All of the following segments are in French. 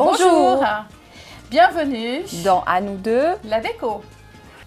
Bonjour. Bienvenue dans À nous deux, la déco.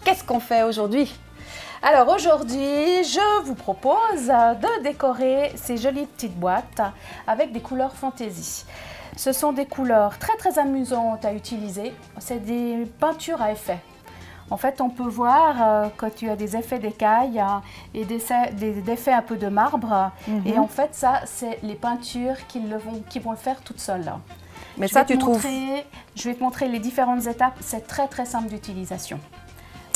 Qu'est-ce qu'on fait aujourd'hui? Alors aujourd'hui, je vous propose de décorer ces jolies petites boîtes avec des couleurs fantaisie. Ce sont des couleurs très amusantes à utiliser. C'est des peintures à effet. En fait, on peut voir que tu as des effets d'écailles et des effets un peu de marbre. Et en fait, ça, c'est les peintures qui vont le faire toutes seules. Mais ça, tu trouves? Je vais te montrer les différentes étapes. C'est très simple d'utilisation.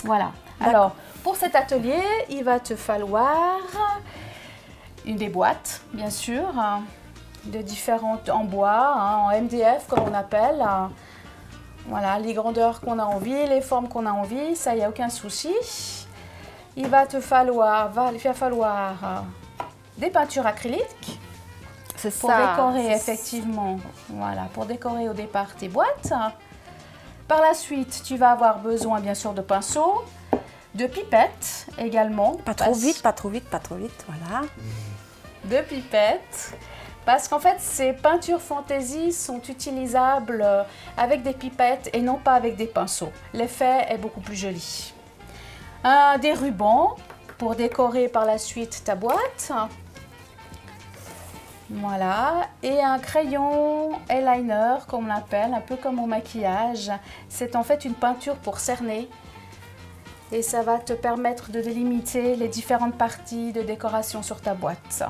Voilà. Alors, pour cet atelier, il va te falloir des boîtes, bien sûr, de différentes en bois, en MDF comme on appelle. Voilà, les grandeurs qu'on a envie, les formes qu'on a envie, ça, il n'y a aucun souci. Il va falloir des peintures acryliques pour décorer effectivement, voilà, pour décorer au départ tes boîtes. Par la suite, tu vas avoir besoin bien sûr de pinceaux, de pipettes également. Pas trop vite, voilà. De pipettes. Parce qu'en fait, ces peintures fantaisie sont utilisables avec des pipettes et non pas avec des pinceaux. L'effet est beaucoup plus joli. Des rubans pour décorer par la suite ta boîte. Voilà. Et un crayon eyeliner, comme on l'appelle, un peu comme au maquillage. C'est en fait une peinture pour cerner. Et ça va te permettre de délimiter les différentes parties de décoration sur ta boîte.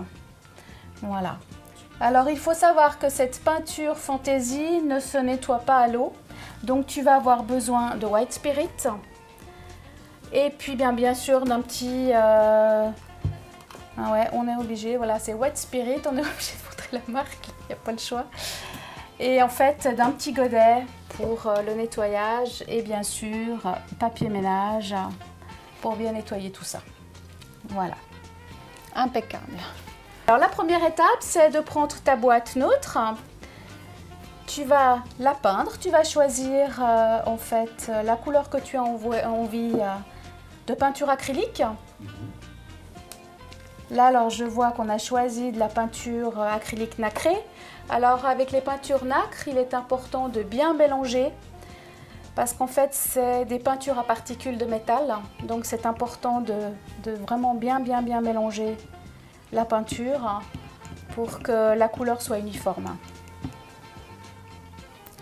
Voilà. Alors, il faut savoir que cette peinture fantaisie ne se nettoie pas à l'eau. Donc, tu vas avoir besoin de White Spirit. Et puis, bien sûr, d'un petit... Ah ouais, on est obligé. Voilà, c'est White Spirit. On est obligé de montrer la marque. Il n'y a pas le choix. Et en fait, d'un petit godet pour le nettoyage. Et bien sûr, papier ménage pour bien nettoyer tout ça. Voilà. Impeccable. Alors la première étape, c'est de prendre ta boîte neutre. Tu vas la peindre, tu vas choisir en fait la couleur que tu as envie de peinture acrylique. Là, alors je vois qu'on a choisi de la peinture acrylique nacrée. Alors avec les peintures nacre, il est important de bien mélanger parce qu'en fait c'est des peintures à particules de métal. Donc c'est important de vraiment bien mélanger la peinture pour que la couleur soit uniforme.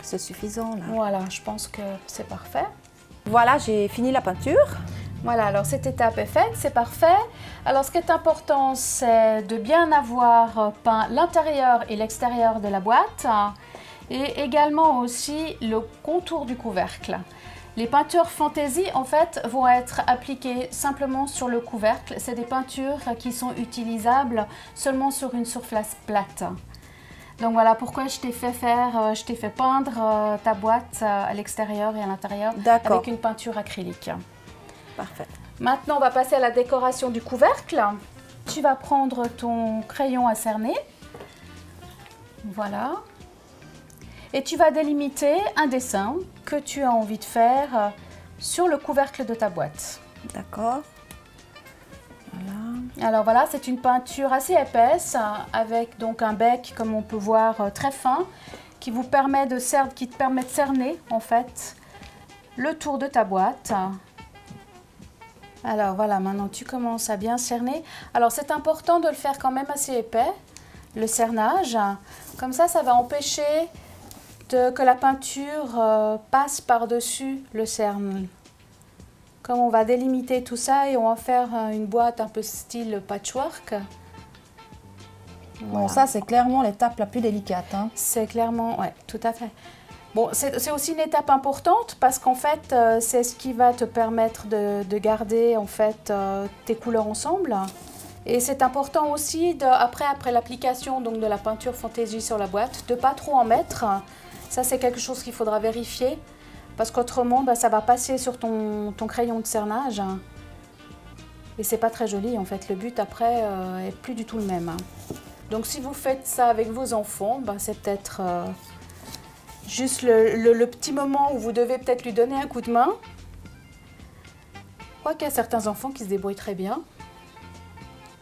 C'est suffisant là. Voilà, je pense que c'est parfait. Voilà, j'ai fini la peinture. Voilà, alors cette étape est faite, c'est parfait. Alors ce qui est important, c'est de bien avoir peint l'intérieur et l'extérieur de la boîte et également aussi le contour du couvercle. Les peintures fantaisie, en fait, vont être appliquées simplement sur le couvercle. C'est des peintures qui sont utilisables seulement sur une surface plate. Donc voilà pourquoi je t'ai fait peindre ta boîte à l'extérieur et à l'intérieur avec une peinture acrylique. Parfait. Maintenant, on va passer à la décoration du couvercle. Tu vas prendre ton crayon à cerner. Voilà. Et tu vas délimiter un dessin que tu as envie de faire sur le couvercle de ta boîte. D'accord. Voilà. Alors voilà, c'est une peinture assez épaisse avec donc un bec, comme on peut voir, très fin, qui te permet de cerner en fait le tour de ta boîte. Alors voilà, maintenant tu commences à bien cerner. Alors c'est important de le faire quand même assez épais, le cernage. Comme ça va empêcher que la peinture passe par-dessus le cerne. Comme on va délimiter tout ça et on va faire une boîte un peu style patchwork. Voilà. Bon, ça c'est clairement l'étape la plus délicate. Hein. C'est clairement, ouais, tout à fait. Bon, c'est aussi une étape importante parce qu'en fait, c'est ce qui va te permettre de garder en fait tes couleurs ensemble. Et c'est important aussi, après l'application donc de la peinture fantaisie sur la boîte, de ne pas trop en mettre. Ça, c'est quelque chose qu'il faudra vérifier parce qu'autrement, ça va passer sur ton crayon de cernage. Et c'est pas très joli, en fait. Le but, après, est plus du tout le même. Donc, si vous faites ça avec vos enfants, c'est peut-être juste le petit moment où vous devez peut-être lui donner un coup de main. Je crois qu'il y a certains enfants qui se débrouillent très bien.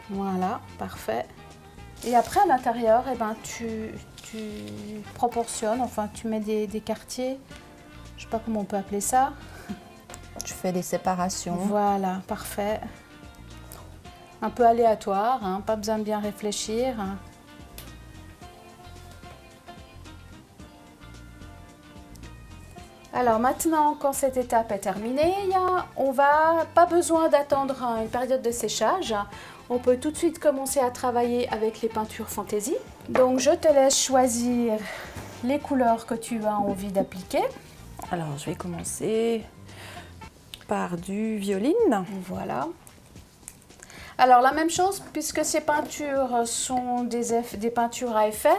Voilà, parfait. Et après, à l'intérieur, tu tu proportionnes, enfin tu mets des quartiers, je sais pas comment on peut appeler ça. Tu fais des séparations. Voilà, parfait. Un peu aléatoire, hein, pas besoin de bien réfléchir. Alors maintenant, quand cette étape est terminée, on va pas besoin d'attendre une période de séchage. On peut tout de suite commencer à travailler avec les peintures fantaisie. Donc je te laisse choisir les couleurs que tu as envie d'appliquer. Alors, je vais commencer par du violine. Voilà. Alors la même chose, puisque ces peintures sont des peintures à effet,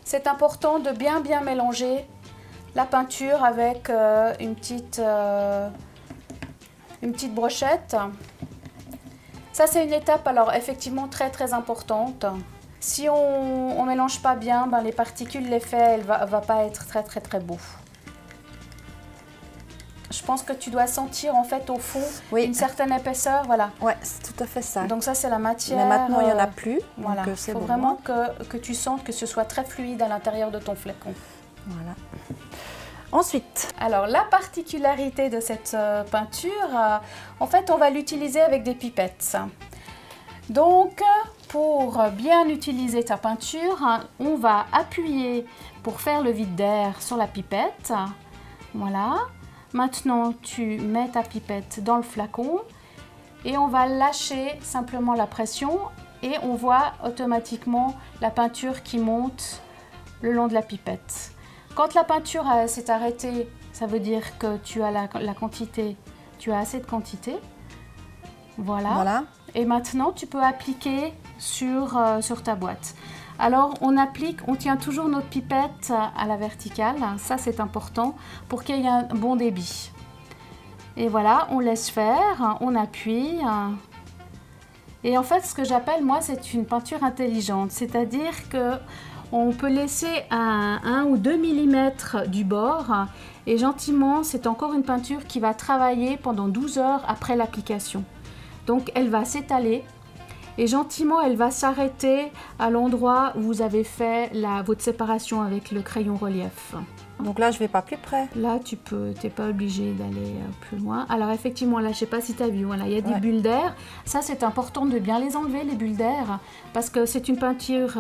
c'est important de bien mélanger la peinture avec une petite brochette. Ça c'est une étape alors effectivement très importante. Si on mélange pas bien, ben, les particules, l'effet va pas être très beau. Je pense que tu dois sentir en fait au fond une certaine épaisseur, voilà. Ouais, c'est tout à fait ça. Donc ça c'est la matière. Mais maintenant il n'y en a plus. Voilà. Il faut vraiment que tu sentes que ce soit très fluide à l'intérieur de ton flacon. Voilà. Ensuite. Alors la particularité de cette peinture, en fait on va l'utiliser avec des pipettes. Donc pour bien utiliser ta peinture, on va appuyer pour faire le vide d'air sur la pipette. Voilà. Maintenant, tu mets ta pipette dans le flacon et on va lâcher simplement la pression et on voit automatiquement la peinture qui monte le long de la pipette. Quand la peinture s'est arrêtée, ça veut dire que tu as la quantité, tu as assez de quantité. Voilà. Et maintenant, tu peux appliquer sur ta boîte. Alors, on tient toujours notre pipette à la verticale, ça c'est important pour qu'il y ait un bon débit. Et voilà, on laisse faire, on appuie. Et en fait, ce que j'appelle, moi, c'est une peinture intelligente, c'est-à-dire que on peut laisser 1 ou 2 mm du bord et gentiment, c'est encore une peinture qui va travailler pendant 12 heures après l'application. Donc, elle va s'étaler. Et gentiment, elle va s'arrêter à l'endroit où vous avez fait votre séparation avec le crayon relief. Donc là, je ne vais pas plus près. Là, tu n'es pas obligé d'aller plus loin. Alors effectivement, là, je ne sais pas si tu as vu, voilà, il y a des bulles d'air. Ça, c'est important de bien les enlever, les bulles d'air, parce que c'est une peinture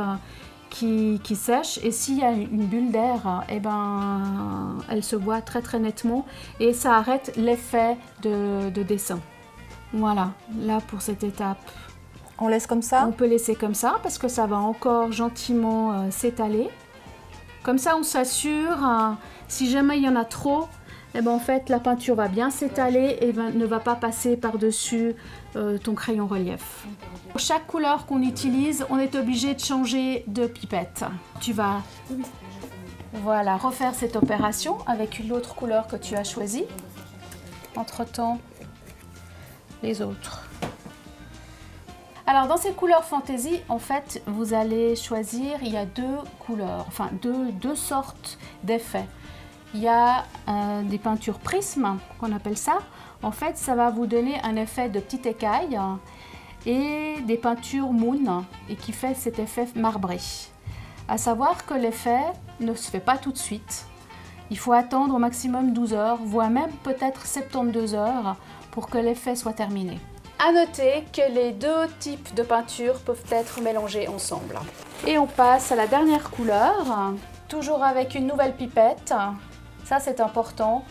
qui sèche. Et s'il y a une bulle d'air, eh ben, elle se voit très nettement et ça arrête l'effet de dessin. Voilà, là pour cette étape. On laisse comme ça? On peut laisser comme ça parce que ça va encore gentiment s'étaler. Comme ça, on s'assure, si jamais il y en a trop, eh ben, en fait, la peinture va bien s'étaler et ne va pas passer par-dessus ton crayon relief. Pour chaque couleur qu'on utilise, on est obligé de changer de pipette. Tu vas refaire cette opération avec l'autre couleur que tu as choisie. Entre-temps, les autres. Alors dans ces couleurs fantaisie, en fait, vous allez choisir, il y a 2 couleurs, enfin deux sortes d'effets. Il y a des peintures prismes, qu'on appelle ça. En fait, ça va vous donner un effet de petite écaille et des peintures moon, et qui fait cet effet marbré. À savoir que l'effet ne se fait pas tout de suite. Il faut attendre au maximum 12 heures, voire même peut-être 72 heures pour que l'effet soit terminé. À noter que les 2 types de peinture peuvent être mélangés ensemble. Et on passe à la dernière couleur, toujours avec une nouvelle pipette. Ça c'est important.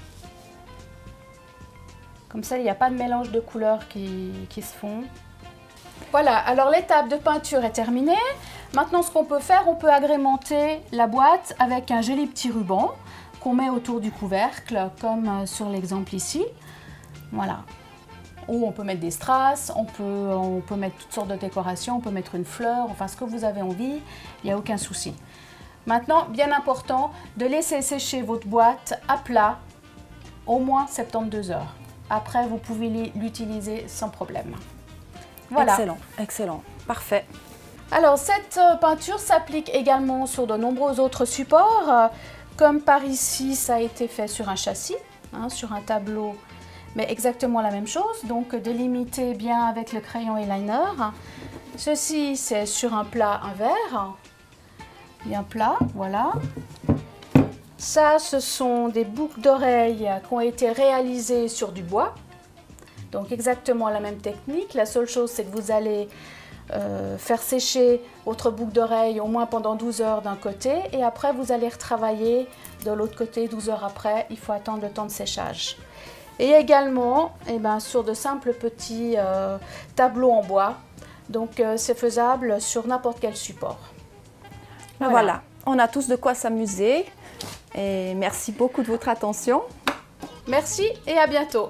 Comme ça il n'y a pas de mélange de couleurs qui se font. Voilà, alors l'étape de peinture est terminée. Maintenant ce qu'on peut faire, on peut agrémenter la boîte avec un joli petit ruban qu'on met autour du couvercle, comme sur l'exemple ici. Voilà. Ou on peut mettre des strass, on peut mettre toutes sortes de décorations, on peut mettre une fleur, enfin ce que vous avez envie, il n'y a aucun souci. Maintenant, bien important, de laisser sécher votre boîte à plat au moins 72 heures. Après, vous pouvez l'utiliser sans problème. Voilà. Excellent, excellent, parfait. Alors, cette peinture s'applique également sur de nombreux autres supports, comme par ici, ça a été fait sur un châssis, sur un tableau. Mais exactement la même chose, donc délimiter bien avec le crayon eyeliner. Ceci, c'est sur un plat, un verre. bien plat, voilà. Ça, ce sont des boucles d'oreilles qui ont été réalisées sur du bois. Donc exactement la même technique. La seule chose, c'est que vous allez faire sécher votre boucle d'oreille au moins pendant 12 heures d'un côté et après vous allez retravailler de l'autre côté 12 heures après. Il faut attendre le temps de séchage. Et également, sur de simples petits tableaux en bois. Donc c'est faisable sur n'importe quel support. Voilà, on a tous de quoi s'amuser. Et merci beaucoup de votre attention. Merci et à bientôt.